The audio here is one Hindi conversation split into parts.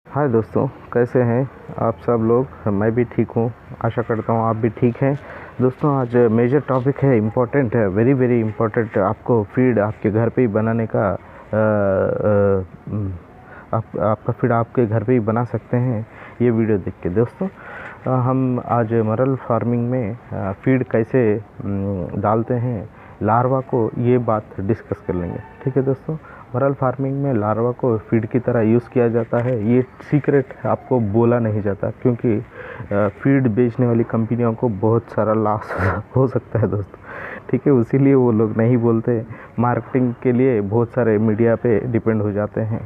हाय दोस्तों, कैसे हैं आप सब लोग। मैं भी ठीक हूँ, आशा करता हूँ आप भी ठीक हैं। दोस्तों, आज मेजर टॉपिक है, इम्पोर्टेंट है, वेरी वेरी इम्पोर्टेंट। आपको फीड आपके घर पे ही बनाने का आपका फीड आपके घर पे ही बना सकते हैं ये वीडियो देख के। दोस्तों, हम आज मरल फार्मिंग में फीड कैसे डालते हैं लार्वा को, ये बात डिस्कस कर लेंगे। ठीक है दोस्तों, मरल फार्मिंग में लार्वा को फीड की तरह यूज़ किया जाता है। ये सीक्रेट आपको बोला नहीं जाता, क्योंकि फीड बेचने वाली कंपनियों को बहुत सारा लॉस हो सकता है दोस्तों। ठीक है, इसीलिए वो लोग नहीं बोलते। मार्केटिंग के लिए बहुत सारे मीडिया पे डिपेंड हो जाते हैं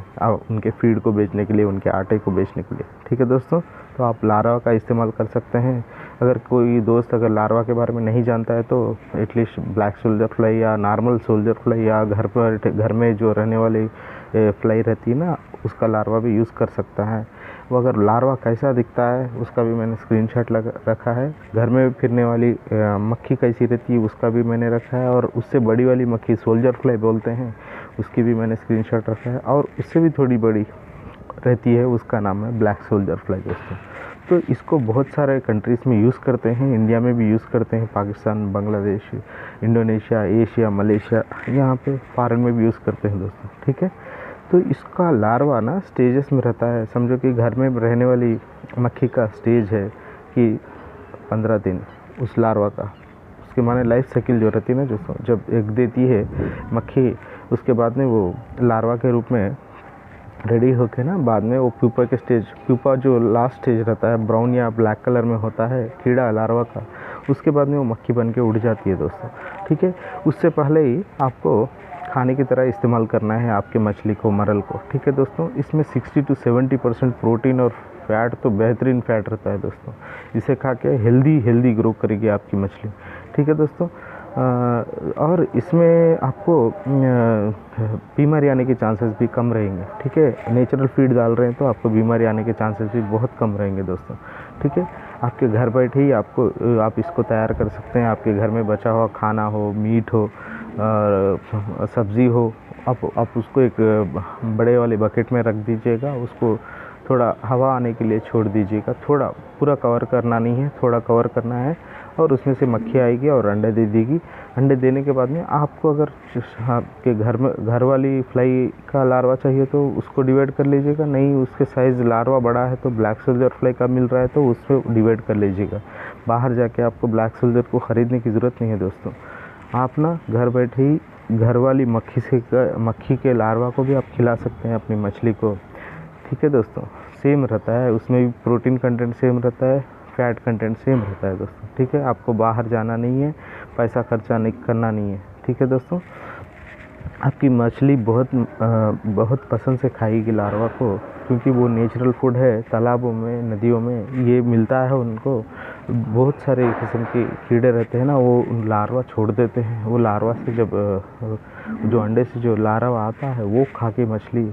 उनके फीड को बेचने के लिए, उनके आटे को बेचने के लिए। ठीक है दोस्तों, तो आप लार्वा का इस्तेमाल कर सकते हैं। अगर कोई दोस्त अगर लार्वा के बारे में नहीं जानता है तो एटलीस्ट ब्लैक सोल्जर फ्लाई या नॉर्मल सोल्जर फ्लाई या घर में जो रहने वाली फ्लाई रहती है ना, उसका लार्वा भी यूज़ कर सकता है। वो अगर लार्वा कैसा दिखता है उसका भी मैंने स्क्रीनशॉट रखा है। घर में फिरने वाली मक्खी कैसी रहती है उसका भी मैंने रखा है, और उससे बड़ी वाली मक्खी सोल्जर फ्लाई बोलते हैं, उसकी भी मैंने स्क्रीनशॉट रखा है। और उससे भी थोड़ी बड़ी रहती है, उसका नाम है ब्लैक सोल्जर फ्लाई दोस्तों। तो इसको बहुत सारे कंट्रीज़ में यूज़ करते हैं, इंडिया में भी यूज़ करते हैं, Pakistan, Bangladesh, Indonesia, Asia, Malaysia, यहाँ पे फॉरेन में भी यूज़ करते हैं दोस्तों। ठीक है, तो इसका लार्वा ना स्टेजेस में रहता है। समझो कि घर में रहने वाली मक्खी का स्टेज है कि 15 दिन उस लार्वा का, उसके माने लाइफ साइकिल जो रहती है ना दोस्तों, जब एग देती है मक्खी, उसके बाद में वो लार्वा के रूप में रेडी होके ना, बाद में वो प्यूपा के स्टेज, प्यूपा जो लास्ट स्टेज रहता है ब्राउन या ब्लैक कलर में होता है कीड़ा लार्वा का, उसके बाद में वो मक्खी बन के उड़ जाती है दोस्तों। ठीक है, उससे पहले ही आपको खाने की तरह इस्तेमाल करना है आपके मछली को, मरल को। ठीक है दोस्तों, इसमें 60 to 70% प्रोटीन और फैट, तो बेहतरीन फैट रहता है दोस्तों। इसे खा के हेल्दी ग्रो करेगी आपकी मछली। ठीक है दोस्तों, और इसमें आपको बीमारी आने के चांसेस भी कम रहेंगे। ठीक है, नेचुरल फीड डाल रहे हैं तो आपको बीमारी आने के चांसेस भी बहुत कम रहेंगे दोस्तों। ठीक है, आपके घर बैठे ही आप इसको तैयार कर सकते हैं। आपके घर में बचा हुआ खाना हो, मीट हो, सब्ज़ी हो, आप उसको एक बड़े वाले बकेट में रख दीजिएगा। उसको थोड़ा हवा आने के लिए छोड़ दीजिएगा। थोड़ा पूरा कवर करना नहीं है, थोड़ा कवर करना है, और उसमें से मक्खी आएगी और अंडे दे देगी। अंडे देने के बाद में आपको अगर आपके घर वाली फ्लाई का लार्वा चाहिए तो उसको डिवाइड कर लीजिएगा। नहीं, उसके साइज़ लार्वा बड़ा है तो ब्लैक सोल्जर फ्लाई का मिल रहा है तो उसको डिवाइड कर लीजिएगा। बाहर जाके आपको ब्लैक सोल्जर को ख़रीदने की ज़रूरत नहीं है दोस्तों। आप ना घर बैठे ही घर वाली मक्खी के लार्वा को भी आप खिला सकते हैं अपनी मछली को। ठीक है दोस्तों, सेम रहता है, उसमें भी प्रोटीन कंटेंट सेम रहता है, फैट कंटेंट सेम रहता है दोस्तों। ठीक है, आपको बाहर जाना नहीं है, पैसा खर्चा नहीं करना नहीं है। ठीक है दोस्तों, आपकी मछली बहुत पसंद से खाएगी लार्वा को, क्योंकि वो नेचुरल फूड है। तालाबों में, नदियों में ये मिलता है उनको। बहुत सारे किस्म के कीड़े रहते हैं ना, वो लार्वा छोड़ देते हैं। वो लार्वा से जब जो अंडे से जो लार्वा आता है वो खा के मछली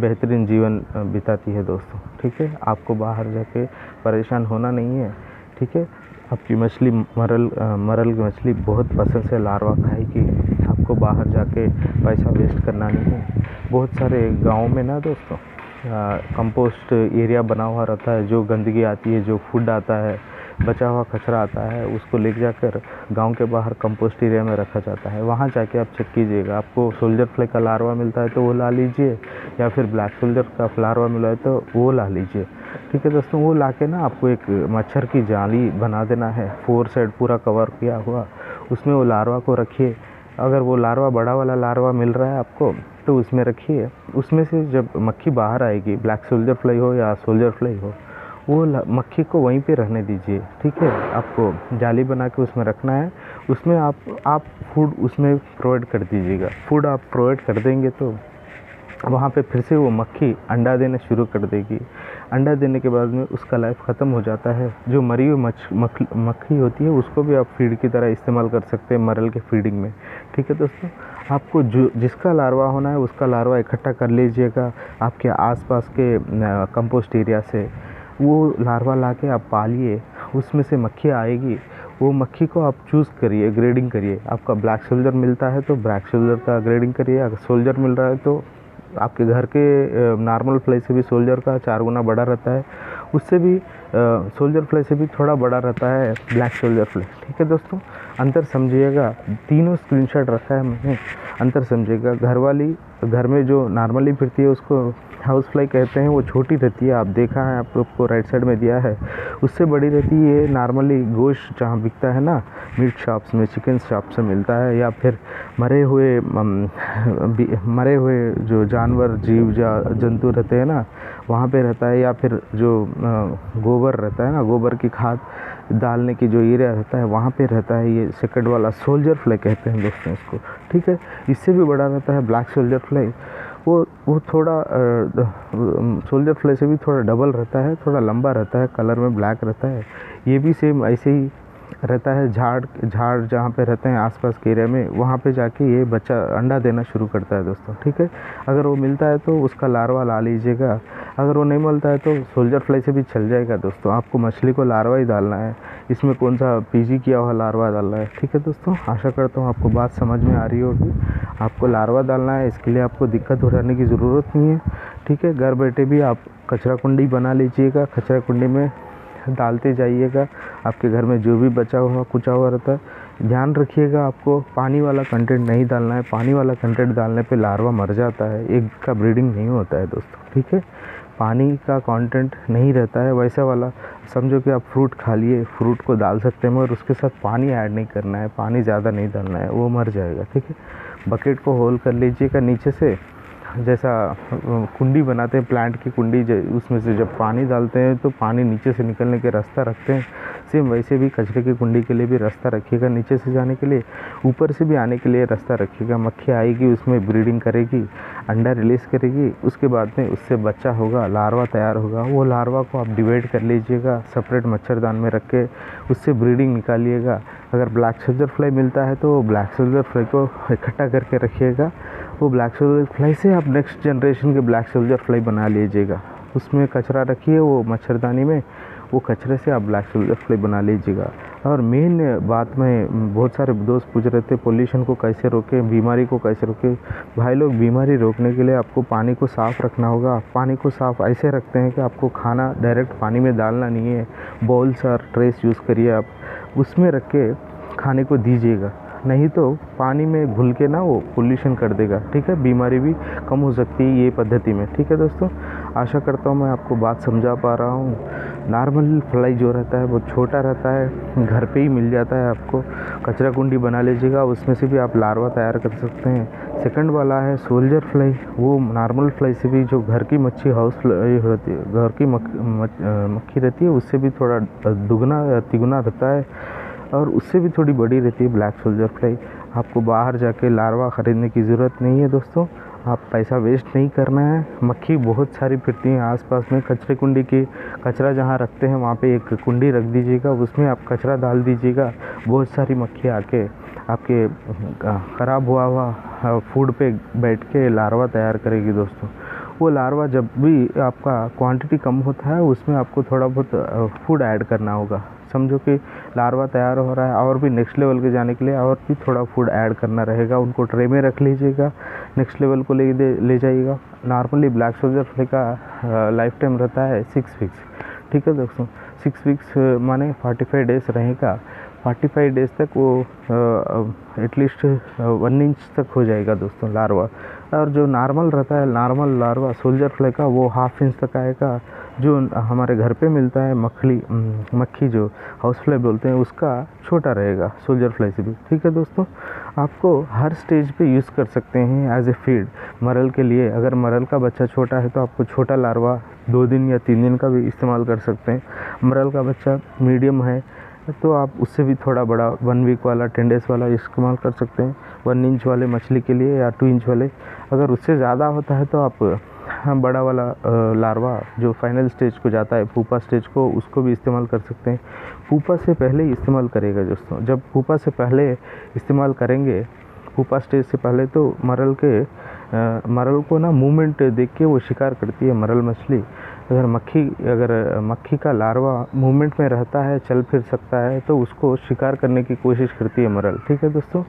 बेहतरीन जीवन बिताती है दोस्तों। ठीक है, आपको बाहर जाके परेशान होना नहीं है। ठीक है, आपकी मछली मरल की मछली बहुत पसंद से लार्वा खाएगी। आपको बाहर जाके पैसा वेस्ट करना नहीं है। बहुत सारे गाँव में ना दोस्तों कंपोस्ट एरिया बना हुआ रहता है। जो गंदगी आती है, जो फूड आता है, बचा हुआ कचरा आता है, उसको ले जाकर गांव के बाहर कंपोस्ट एरिया में रखा जाता है। वहां जाके आप चेक कीजिएगा, आपको सोल्जर फ्लाई का लार्वा मिलता है तो वो ला लीजिए, या फिर ब्लैक सोल्जर का लार्वा मिला है तो वो ला लीजिए। ठीक है दोस्तों, वो ला के ना आपको एक मच्छर की जाली बना देना है, 4 साइड पूरा कवर किया हुआ, उसमें वो लार्वा को रखिए। अगर वो लार्वा बड़ा वाला लार्वा मिल रहा है आपको तो उसमें रखिए। उसमें से जब मक्खी बाहर आएगी, ब्लैक सोल्जर फ्लाई हो या सोल्जर फ्लाई हो, वो मक्खी को वहीं पे रहने दीजिए। ठीक है, आपको जाली बना के उसमें रखना है। उसमें आप फूड उसमें प्रोवाइड कर दीजिएगा। फूड आप प्रोवाइड कर देंगे तो वहाँ पे फिर से वो मक्खी अंडा देना शुरू कर देगी। अंडा देने के बाद में उसका लाइफ ख़त्म हो जाता है। जो मरी हुई मक्खी होती है उसको भी आप फीड की तरह इस्तेमाल कर सकते हैं मरल के फीडिंग में। ठीक है दोस्तों, आपको जिसका लार्वा होना है उसका लार्वा इकट्ठा कर लीजिएगा आपके आसपास के कंपोस्ट एरिया से। वो लार्वा ला के आप पालिए, उसमें से मक्खी आएगी। वो मक्खी को आप चूज़ करिए, ग्रेडिंग करिए। आपका ब्लैक सोल्जर मिलता है तो ब्लैक सोल्जर का ग्रेडिंग करिए, अगर सोल्जर मिल रहा है तो आपके घर के नॉर्मल फ्लाई से भी सोल्जर का 4 गुना बड़ा रहता है, उससे भी सोल्जर फ्लाई से भी थोड़ा बड़ा रहता है ब्लैक सोल्जर फ्लाई। ठीक है दोस्तों, अंतर समझिएगा। तीनों स्क्रीनशॉट रखा है मैंने, अंतर समझिएगा। घर में जो नॉर्मली फिरती है उसको हाउस फ्लाई कहते हैं, वो छोटी रहती है, आप देखा है, आपको राइट साइड में दिया है। उससे बड़ी रहती है नॉर्मली गोश्त जहाँ बिकता है ना, मीट शॉप्स में, चिकन शॉप से मिलता है, या फिर मरे हुए जो जानवर जीव जंतु रहते हैं ना, वहाँ पे रहता है। या फिर जो गोबर रहता है ना, गोबर की खाद डालने की जो एरिया रहता है वहाँ पे रहता है। ये सेकंड वाला सोल्जर फ्लाई कहते हैं दोस्तों इसको। ठीक है, इससे भी बड़ा रहता है ब्लैक सोल्जर फ्लाई। वो थोड़ा सोल्जर फ्लाई से भी थोड़ा डबल रहता है, थोड़ा लंबा रहता है, कलर में ब्लैक रहता है। ये भी सेम ऐसे ही रहता है। झाड़ जहाँ पे रहते हैं आसपास के एरिया में, वहाँ पे जाके ये बच्चा अंडा देना शुरू करता है दोस्तों। ठीक है, अगर वो मिलता है तो उसका लार्वा ला लीजिएगा, अगर वो नहीं मिलता है तो सोल्जर फ्लाई से भी चल जाएगा दोस्तों। आपको मछली को लार्वा ही डालना है, इसमें कौन सा पीजी किया हुआ लार्वा डालना है। ठीक है दोस्तों, आशा करता हूँ आपको बात समझ में आ रही होगी। आपको लार्वा डालना है, इसके लिए आपको दिक्कत उठाने की ज़रूरत नहीं है। ठीक है, घर बैठे भी आप कचरा कुंडी बना लीजिएगा, कचरा कुंडी में डालते जाइएगा। आपके घर में जो भी बचा हुआ कुचा हुआ रहता है, ध्यान रखिएगा, आपको पानी वाला कंटेंट नहीं डालना है। पानी वाला कंटेंट डालने पे लार्वा मर जाता है, एग का ब्रीडिंग नहीं होता है दोस्तों। ठीक है, पानी का कंटेंट नहीं रहता है वैसा वाला। समझो कि आप फ्रूट खा लिए, फ्रूट को डाल सकते हैं मगर उसके साथ पानी ऐड नहीं करना है, पानी ज़्यादा नहीं डालना है, वो मर जाएगा। ठीक है, बकेट को होल कर लीजिएगा नीचे से, जैसा कुंडी बनाते हैं प्लांट की कुंडी, उसमें से जब पानी डालते हैं तो पानी नीचे से निकलने के रास्ता रखते हैं, सेम वैसे भी कचरे की कुंडी के लिए भी रास्ता रखिएगा नीचे से जाने के लिए, ऊपर से भी आने के लिए रास्ता रखिएगा। मक्खी आएगी, उसमें ब्रीडिंग करेगी, अंडा रिलीज़ करेगी, उसके बाद में उससे बच्चा होगा, लार्वा तैयार होगा। वो लार्वा को आप डिवाइड कर लीजिएगा, सेपरेट मच्छरदान में रख के उससे ब्रीडिंग निकालिएगा। अगर ब्लैक सोल्जर फ्लाई मिलता है तो ब्लैक सोल्जर फ्लाई को इकट्ठा करके रखिएगा। वो ब्लैक सोल्जर फ्लाई से आप नेक्स्ट जनरेशन के ब्लैक सोल्जर फ्लाई बना लीजिएगा। उसमें कचरा रखिए वो मच्छरदानी में, वो कचरे से आप ब्लैक सोल्जर फ्लाई बना लीजिएगा। और मेन बात में बहुत सारे दोस्त पूछ रहे थे पोल्यूशन को कैसे रोकें, बीमारी को कैसे रोकें। भाई लोग, बीमारी रोकने के लिए आपको पानी को साफ़ रखना होगा। पानी को साफ़ ऐसे रखते हैं कि आपको खाना डायरेक्ट पानी में डालना नहीं है, बाउल्स और ट्रेस यूज़ करिए, आप उसमें रख के खाने को दीजिएगा, नहीं तो पानी में घुल के ना वो पोल्यूशन कर देगा। ठीक है, बीमारी भी कम हो सकती है ये पद्धति में। ठीक है दोस्तों, आशा करता हूँ मैं आपको बात समझा पा रहा हूँ। नॉर्मल फ्लाई जो रहता है वो छोटा रहता है, घर पे ही मिल जाता है आपको। कचरा कुंडी बना लीजिएगा, उसमें से भी आप लार्वा तैयार कर सकते हैं। सेकंड वाला है सोल्जर फ्लाई, वो नॉर्मल फ्लाई से भी, जो घर की मच्छी हाउस फ्लाई होती है, घर की मक्खी रहती है, उससे भी थोड़ा दुगना या तिगुना रहता है और उससे भी थोड़ी बड़ी रहती है ब्लैक सोल्जर फ्लाई। आपको बाहर जाके लार्वा ख़रीदने की ज़रूरत नहीं है दोस्तों, आप पैसा वेस्ट नहीं करना है। मक्खी बहुत सारी फिरती हैं आसपास में, कचरे कुंडी की, कचरा जहाँ रखते हैं वहाँ पे एक कुंडी रख दीजिएगा, उसमें आप कचरा डाल दीजिएगा, बहुत सारी मक्खी आके आपके ख़राब हुआ फूड पे बैठ के लार्वा तैयार करेगी दोस्तों। वो लार्वा जब भी आपका क्वांटिटी कम होता है उसमें आपको थोड़ा बहुत फूड ऐड करना होगा। समझो कि लार्वा तैयार हो रहा है और भी नेक्स्ट लेवल के जाने के लिए और भी थोड़ा फूड ऐड करना रहेगा। उनको ट्रे में रख लीजिएगा, नेक्स्ट लेवल को ले जाइएगा। नॉर्मली ब्लैक सोल्जर फ्लाई का लाइफ टाइम रहता है 6 वीक्स। ठीक है दोस्तों, 6 वीक्स माने 45 डेज़ रहेगा। 45 डेज़ तक वो एटलीस्ट 1 इंच तक हो जाएगा दोस्तों लार्वा। और जो नॉर्मल रहता है, नॉर्मल लार्वा सोल्जर फ्लाई का, वो 1/2 इंच तक आएगा। जो हमारे घर पे मिलता है मक्खी जो हाउस फ्लाई बोलते हैं, उसका छोटा रहेगा सोल्जर फ्लाई से भी। ठीक है दोस्तों, आपको हर स्टेज पे यूज़ कर सकते हैं एज ए फीड। मरल के लिए, अगर मरल का बच्चा छोटा है तो आपको छोटा लार्वा 2 दिन या 3 दिन का भी इस्तेमाल कर सकते हैं। मरल का बच्चा मीडियम है तो आप उससे भी थोड़ा बड़ा 1 वीक वाला 10 डेज़ वाला इस्तेमाल कर सकते हैं। 1 इंच वाले मछली के लिए या 2 इंच वाले। अगर उससे ज़्यादा होता है तो आप बड़ा वाला लार्वा जो फाइनल स्टेज को जाता है, पुपा स्टेज को, उसको भी इस्तेमाल कर सकते हैं। पुपा से पहले ही इस्तेमाल करेगा दोस्तों। जब पुपा से पहले इस्तेमाल करेंगे, पुपा स्टेज से पहले, तो मरल को ना मूवमेंट देख के वो शिकार करती है मरल मछली। अगर मक्खी का लार्वा मूवमेंट में रहता है, चल फिर सकता है, तो उसको शिकार करने की कोशिश करती है मरल। ठीक है दोस्तों,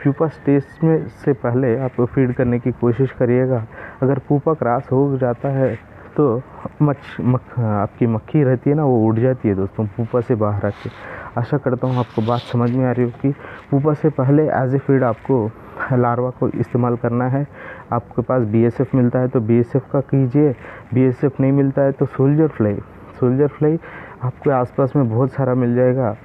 प्यूपा स्टेज में से पहले आप फीड करने की कोशिश करिएगा। अगर पुपा क्रॉस हो जाता है तो आपकी मक्खी रहती है ना, वो उड़ जाती है दोस्तों पुपा से बाहर आके। आशा करता हूँ आपको बात समझ में आ रही होगी। पुपा से पहले एज ए फीड आपको लार्वा को इस्तेमाल करना है। आपके पास BSF मिलता है तो BSF का कीजिए, BSF नहीं मिलता है तो सोल्जर फ्लाई आपके आसपास में बहुत सारा मिल जाएगा।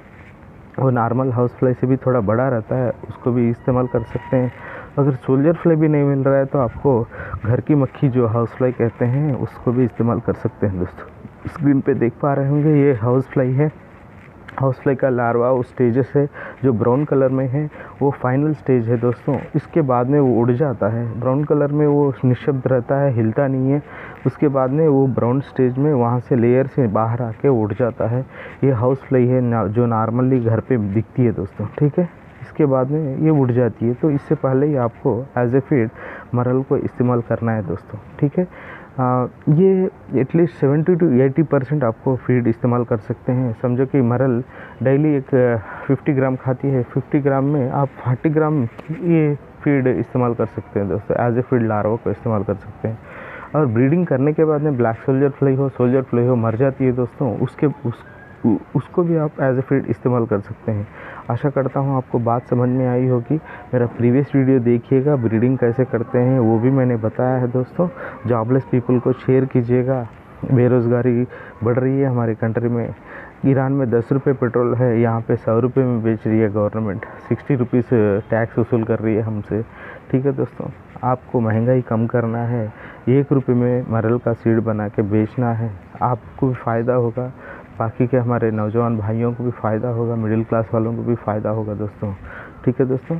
वो नॉर्मल हाउस फ्लाई से भी थोड़ा बड़ा रहता है, उसको भी इस्तेमाल कर सकते हैं। अगर सोल्जर फ्लाई भी नहीं मिल रहा है तो आपको घर की मक्खी जो हाउस फ्लाई कहते हैं उसको भी इस्तेमाल कर सकते हैं दोस्तों। स्क्रीन पे देख पा रहे होंगे ये हाउस फ्लाई है। हाउस फ्लाई का लार्वा उस स्टेजेस है जो ब्राउन कलर में है, वो फाइनल स्टेज है दोस्तों। इसके बाद में वो उड़ जाता है, ब्राउन कलर में वो निशब्द रहता है, हिलता नहीं है। उसके बाद में वो ब्राउन स्टेज में वहाँ से लेयर से बाहर आके उड़ जाता है। ये हाउस फ्लाई है जो नॉर्मली घर पे दिखती है दोस्तों। ठीक है, इसके बाद में ये उड़ जाती है, तो इससे पहले ही आपको एज ए फीड मरल को इस्तेमाल करना है दोस्तों। ठीक है, ये एटलीस्ट 70 to 80% आपको फीड इस्तेमाल कर सकते हैं। समझो कि मरल डेली एक 50 ग्राम खाती है, 50 ग्राम में आप 40 ग्राम ये फीड इस्तेमाल कर सकते हैं दोस्तों। एज ए फीड लार्वा को इस्तेमाल कर सकते हैं। और ब्रीडिंग करने के बाद में ब्लैक सोल्जर फ्लाई हो मर जाती है दोस्तों, उसको भी आप एज ए फीड इस्तेमाल कर सकते हैं। आशा करता हूँ आपको बात समझ में आई होगी। मेरा प्रीवियस वीडियो देखिएगा, ब्रीडिंग कैसे करते हैं वो भी मैंने बताया है दोस्तों। जॉबलेस पीपल को शेयर कीजिएगा। बेरोज़गारी बढ़ रही है हमारे कंट्री में। ईरान में 10 रुपये पेट्रोल है, यहाँ पे 100 रुपये में बेच रही है गवर्नमेंट। 60 रुपीज़ टैक्स वसूल कर रही है हमसे। ठीक है दोस्तों, आपको महंगाई कम करना है, 1 रुपये में मरल का सीड बना के बेचना है, आपको भी फ़ायदा होगा, बाकी के हमारे नौजवान भाइयों को भी फ़ायदा होगा, मिडिल क्लास वालों को भी फ़ायदा होगा दोस्तों। ठीक है दोस्तों,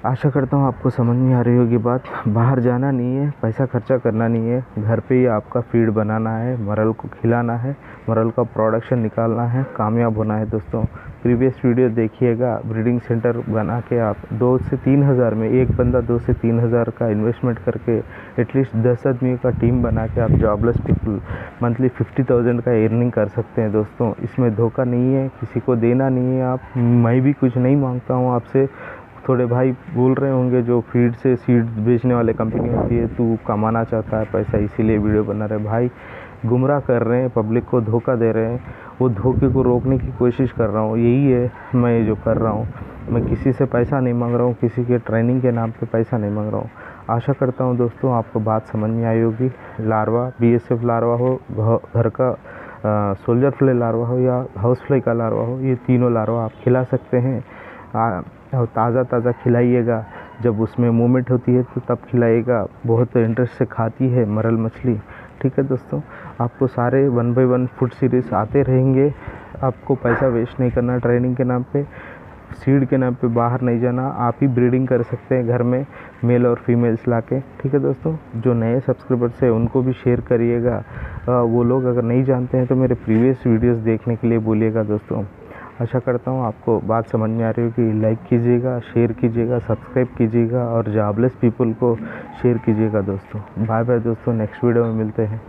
आशा करता हूँ आपको समझ में आ रही होगी बात। बाहर जाना नहीं है, पैसा खर्चा करना नहीं है, घर पे ही आपका फीड बनाना है, मरल को खिलाना है, मरल का प्रोडक्शन निकालना है, कामयाब होना है दोस्तों। प्रीवियस वीडियो देखिएगा। ब्रीडिंग सेंटर बना के आप 2 से 3 हज़ार में, एक बंदा 2 से 3 हज़ार का इन्वेस्टमेंट करके एटलीस्ट 10 आदमियों का टीम बना के आप जॉबलेस पीपल मंथली 50,000 का अर्निंग कर सकते हैं दोस्तों। इसमें धोखा नहीं है, किसी को देना नहीं है। मैं भी कुछ नहीं मांगता हूँ आपसे। थोड़े भाई बोल रहे होंगे जो फीड से सीड बेचने वाले कंपनी होती है, तू कमाना चाहता है पैसा इसीलिए वीडियो बना रहे। भाई गुमराह कर रहे हैं, पब्लिक को धोखा दे रहे हैं। वो धोखे को रोकने की कोशिश कर रहा हूँ, यही है मैं जो कर रहा हूँ। मैं किसी से पैसा नहीं मांग रहा हूँ, किसी के ट्रेनिंग के नाम पे पैसा नहीं मांग रहा हूँ। आशा करता हूँ दोस्तों आपको बात समझ में आई होगी। लार्वा BSF लार्वा हो, घर का सोल्जर फ्लाई लार्वा हो या हाउस फ्लाई का लार्वा हो, ये तीनों लार्वा आप खिला सकते हैं। और ताज़ा खिलाइएगा, जब उसमें मूवमेंट होती है तो तब खिलाइएगा। बहुत इंटरेस्ट से खाती है मरल मछली। ठीक है दोस्तों, आपको सारे 1 by 1 फूड सीरीज़ आते रहेंगे। आपको पैसा वेस्ट नहीं करना ट्रेनिंग के नाम पे, सीड के नाम पे बाहर नहीं जाना। आप ही ब्रीडिंग कर सकते हैं घर में, मेल और फीमेल्स लाके। ठीक है दोस्तों, जो नए सब्सक्राइबर्स हैं उनको भी शेयर करिएगा। वो लोग अगर नहीं जानते हैं तो मेरे प्रीवियस वीडियोस देखने के लिए बोलिएगा दोस्तों। आशा करता हूँ आपको बात समझ में आ रही होगी। लाइक कीजिएगा, शेयर कीजिएगा, सब्सक्राइब कीजिएगा और जॉबलेस पीपल को शेयर कीजिएगा दोस्तों। बाय बाय दोस्तों, नेक्स्ट वीडियो में मिलते हैं।